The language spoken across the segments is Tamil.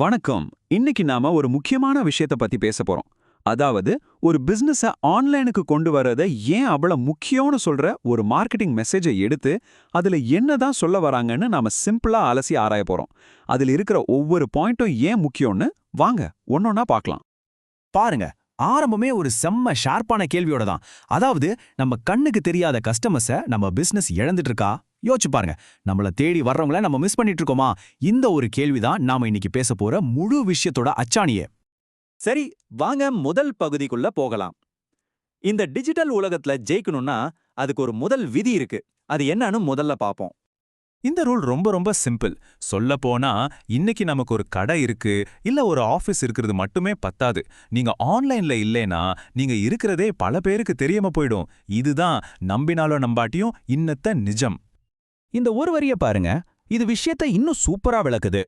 வணக்கம். இன்னைக்கு நாம ஒரு முக்கியமான விஷயத்த பத்தி பேச போறோம். அதாவது ஒரு பிசினஸ ஆன்லைனுக்கு கொண்டு வரத ஏன் அவ்வளவு முக்கியம்னு சொல்ற ஒரு மார்க்கெட்டிங் மெசேஜை எடுத்து அதுல என்னதான் சொல்ல வராங்கன்னு நாம சிம்பிளா அலசி ஆராய போறோம். அதுல இருக்கிற ஒவ்வொரு பாயிண்ட்டும் ஏன் முக்கியம்னு வாங்க ஒன்னொன்னா பார்க்கலாம். பாருங்க, ஆரம்பமே ஒரு செம்ம ஷார்ப்பான கேள்வியோட தான். அதாவது நம்ம கண்ணுக்கு தெரியாத கஸ்டமர்ஸ நம்ம பிசினஸ் இழந்துட்டு இருக்கா? யோசிச்சு பாருங்க. நம்மள தேடி வர்றவங்கள நம்ம மிஸ் பண்ணிட்டு இருக்கோமா? இந்த ஒரு கேள்விதான் நாம இன்னைக்கு பேச போற முழு விஷயத்தோட அச்சாணியே. சரி, வாங்க முதல் பகுதிக்குள்ள போகலாம். இந்த டிஜிட்டல் உலகத்துல ஜெயிக்கணும்னா அதுக்கு ஒரு முதல் விதி இருக்கு. அது என்னன்னு முதல்ல பாப்போம். இந்த ரூல் ரொம்ப ரொம்ப சிம்பிள். சொல்ல போனா இன்னைக்கு நமக்கு ஒரு கடை இருக்கு இல்ல ஒரு ஆபீஸ் இருக்கிறது மட்டுமே பத்தாது. நீங்க ஆன்லைன்ல இல்லைனா நீங்க இருக்கிறதே பல பேருக்கு தெரியாம போயிடும். இதுதான் நம்பினாலும் நம்பாட்டியும் இன்னத்த நிஜம். இந்த ஒரு வரிய பாருங்க, இது விஷயத்தை இன்னும் சூப்பரா விளக்குது.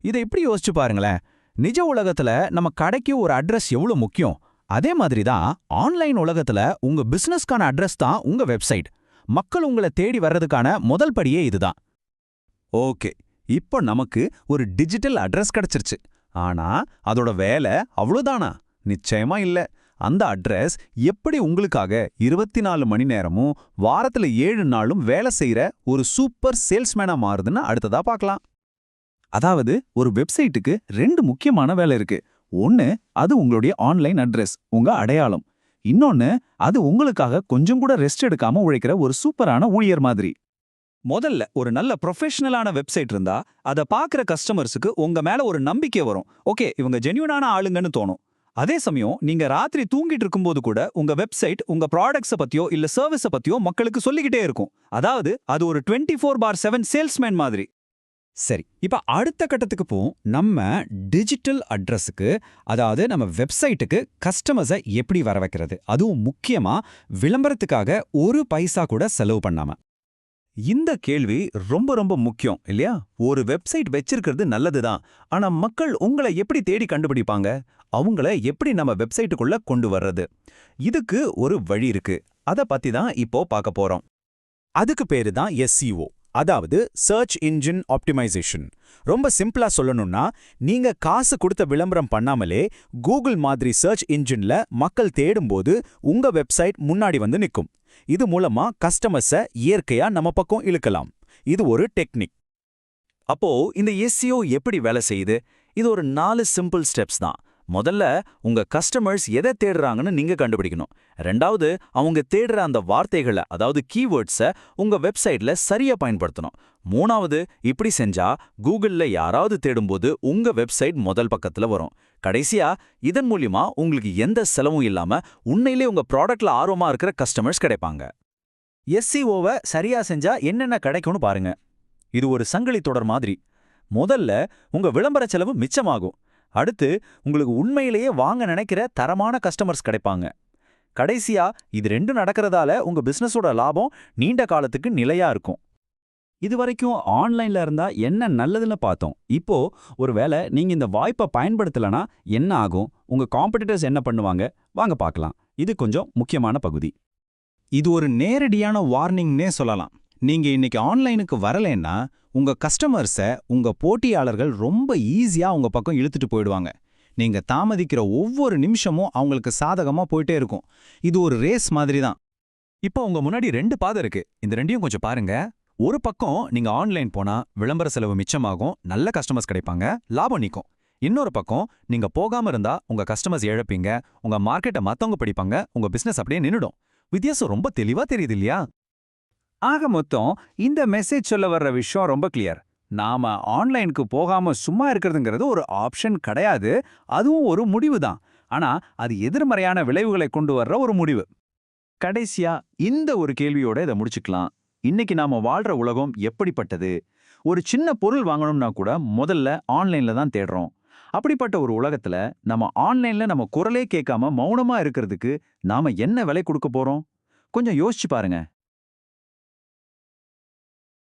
இதை எப்படி யோசிச்சு பாருங்களேன். நிஜ உலகத்துல நம்ம கடைக்கு ஒரு அட்ரஸ் எவ்வளவு முக்கியம், அதே மாதிரி தான் ஆன்லைன் உலகத்துல உங்க பிசினஸ்க்கான அட்ரஸ் தான் உங்க வெப்சைட். மக்கள் உங்களை தேடி வர்றதுக்கான முதல் படியே இதுதான். ஓகே, இப்போ நமக்கு ஒரு டிஜிட்டல் அட்ரஸ் கிடைச்சிருச்சு. ஆனா அதோட வேலை அவ்வளவுதானா? நிச்சயமா இல்ல. அந்த அட்ரஸ் எப்படி உங்களுக்காக 24 மணி நேரமும் வாரத்துல 7 நாளும் வேலை செய்யற ஒரு சூப்பர் சேல்ஸ்மேனா மாறுதுன்னு அடுத்ததா பார்க்கலாம். அதாவது ஒரு வெப்சைட்டுக்கு 2 முக்கியமான வேலை இருக்கு. ஒன்னு, அது உங்களுடைய ஆன்லைன் அட்ரஸ், உங்க அடையாளம். இன்னொன்னு, அது உங்களுக்காக கொஞ்சம் கூட ரெஸ்ட் எடுக்காம உழைக்கிற ஒரு சூப்பரான ஊழியர் மாதிரி. முதல்ல ஒரு நல்ல ப்ரொஃபஷனலான வெப்சைட் இருந்தா அதை பார்க்குற கஸ்டமர்ஸுக்கு உங்க மேல ஒரு நம்பிக்கை வரும். ஓகே, இவங்க ஜென்யூனான ஆளுங்கன்னு தோணும். அதே சமயம் நீங்க ராத்திரி தூங்கிட்டு இருக்கும்போது கூட உங்க வெப்சைட் உங்க ப்ராடக்ட்ஸை பத்தியோ இல்ல சர்வீஸை பத்தியோ மக்களுக்கு சொல்லிக்கிட்டே இருக்கும். அதாவது அது ஒரு 24/7 சேல்ஸ்மேன் மாதிரி. சரி, இப்ப அடுத்த கட்டத்துக்கு போவோம். நம்ம டிஜிட்டல் அட்ரஸுக்கு, அதாவது நம்ம வெப்சைட்டுக்கு கஸ்டமர்ஸை எப்படி வர வைக்கிறது, அதுவும் முக்கியமா விளம்பரத்துக்காக ஒரு பைசா கூட செலவு பண்ணாம. இந்த கேள்வி ரொம்ப ரொம்ப முக்கியம் இல்லையா? ஒரு வெப்சைட் வச்சிருக்கிறது நல்லதுதான். ஆனா மக்கள் உங்களை எப்படி தேடி கண்டுபிடிப்பாங்க? அவங்கள எப்படி நம்ம வெப்சைட்டுக்குள்ள கொண்டு வர்றது? இதுக்கு ஒரு வழி இருக்கு. அத பத்தி தான் இப்போ பார்க்க போறோம். அதுக்கு பேரு தான் SEO, அதாவது சர்ச் இன்ஜின் ஆப்டிமைசேஷன். ரொம்ப சிம்பிளா சொல்லணும்னா, நீங்க காசு கொடுத்த விளம்பரம் பண்ணாமலே கூகுள் மாதிரி சர்ச் இன்ஜின்ல மக்கள் தேடும்போது உங்க வெப்சைட் முன்னாடி வந்து நிக்கும். இது மூலமா கஸ்டமர்ஸை இயற்கையா நம்ம பக்கம் இழுக்கலாம். இது ஒரு டெக்னிக். அப்போ இந்த SEO எப்படி வேலை செய்யுது? இது ஒரு 4 சிம்பிள் ஸ்டெப்ஸ் தான். முதல்ல உங்க கஸ்டமர்ஸ் எதை தேடுறாங்கன்னு நீங்க கண்டுபிடிக்கணும். ரெண்டாவது, அவங்க தேடுற அந்த வார்த்தைகளை, அதாவது கீவேர்ட்ஸை உங்க வெப்சைட்ல சரியா பயன்படுத்தணும். மூணாவது, இப்படி செஞ்சா கூகுள்ல யாராவது தேடும்போது உங்க வெப்சைட் முதல் பக்கத்துல வரும். கடைசியா, இதன் மூலியமா உங்களுக்கு எந்த செலவும் இல்லாம உண்மையிலே உங்க ப்ராடக்ட்ல ஆர்வமா இருக்கிற கஸ்டமர்ஸ் கிடைப்பாங்க. SEOவை சரியா செஞ்சா என்னென்ன கிடைக்கும்னு பாருங்க. இது ஒரு சங்கிலி தொடர் மாதிரி. முதல்ல உங்க விளம்பர செலவு மிச்சமாகும். அடுத்து, உங்களுக்கு உண்மையிலேயே வாங்க நினைக்கிற தரமான கஸ்டமர்ஸ் கிடைப்பாங்க. கடைசியா, இது ரெண்டும் நடக்கிறதால உங்க பிசினஸோட லாபம் நீண்ட காலத்துக்கு நிலையா இருக்கும். இதுவரைக்கும் ஆன்லைன்ல இருந்தா என்ன நல்லதுன்னு பார்த்தோம். இப்போ ஒருவேளை நீங்க இந்த வாய்ப்பை பயன்படுத்தலனா என்ன ஆகும், உங்க காம்படிட்டர்ஸ் என்ன பண்ணுவாங்க, வாங்க பார்க்கலாம். இது கொஞ்சம் முக்கியமான பகுதி. இது ஒரு நேரடியான வார்னிங்னே சொல்லலாம். நீங்க இன்னைக்கு ஆன்லைனுக்கு வரலைன்னா உங்க கஸ்டமர்ஸை உங்க போட்டியாளர்கள் ரொம்ப ஈஸியா உங்க பக்கம் இழுத்துட்டு போயிடுவாங்க. நீங்க தாமதிக்கிற ஒவ்வொரு நிமிஷமும் அவங்களுக்கு சாதகமா போயிட்டே இருக்கும். இது ஒரு ரேஸ் மாதிரி தான். இப்போ உங்க முன்னாடி 2 பாதை இருக்கு. இந்த ரெண்டையும் கொஞ்சம் பாருங்க. ஒரு பக்கம் நீங்க ஆன்லைன் போனா விளம்பர செலவு மிச்சமாகும், நல்ல கஸ்டமர்ஸ் கிடைப்பாங்க, லாபம் நிக்கும். இன்னொரு பக்கம் நீங்க போகாம இருந்தா உங்க கஸ்டமர்ஸ் இழப்பீங்க, உங்க மார்க்கெட்டை மத்தவங்க பிடிப்பாங்க, உங்க பிசினஸ் அப்படியே நின்னுடும். வித்தியாசம் ரொம்ப தெளிவா தெரியுது இல்லையா? ஆக மொத்தம் இந்த மெசேஜ் சொல்ல வர்ற விஷயம் ரொம்ப கிளியர். நாம ஆன்லைனுக்கு போகாம சும்மா இருக்கிறதுங்கிறது ஒரு ஆப்ஷன் கிடையாது, அதுவும் ஒரு முடிவு தான். ஆனா அது எதிர்மறையான விளைவுகளை கொண்டு வர்ற ஒரு முடிவு. கடைசியா இந்த ஒரு கேள்வியோட இதை முடிச்சுக்கலாம். இன்னைக்கு நாம வாழ்ற உலகம் எப்படிப்பட்டது? ஒரு சின்ன பொருள் வாங்கணும்னா கூட முதல்ல ஆன்லைன்ல தான் தேடுறோம். அப்படிப்பட்ட ஒரு உலகத்துல நம்ம ஆன்லைன்ல நம்ம குரலே கேட்காம மௌனமா இருக்கிறதுக்கு நாம என்ன விலை கொடுக்க போறோம்? கொஞ்சம் யோசிச்சு பாருங்க.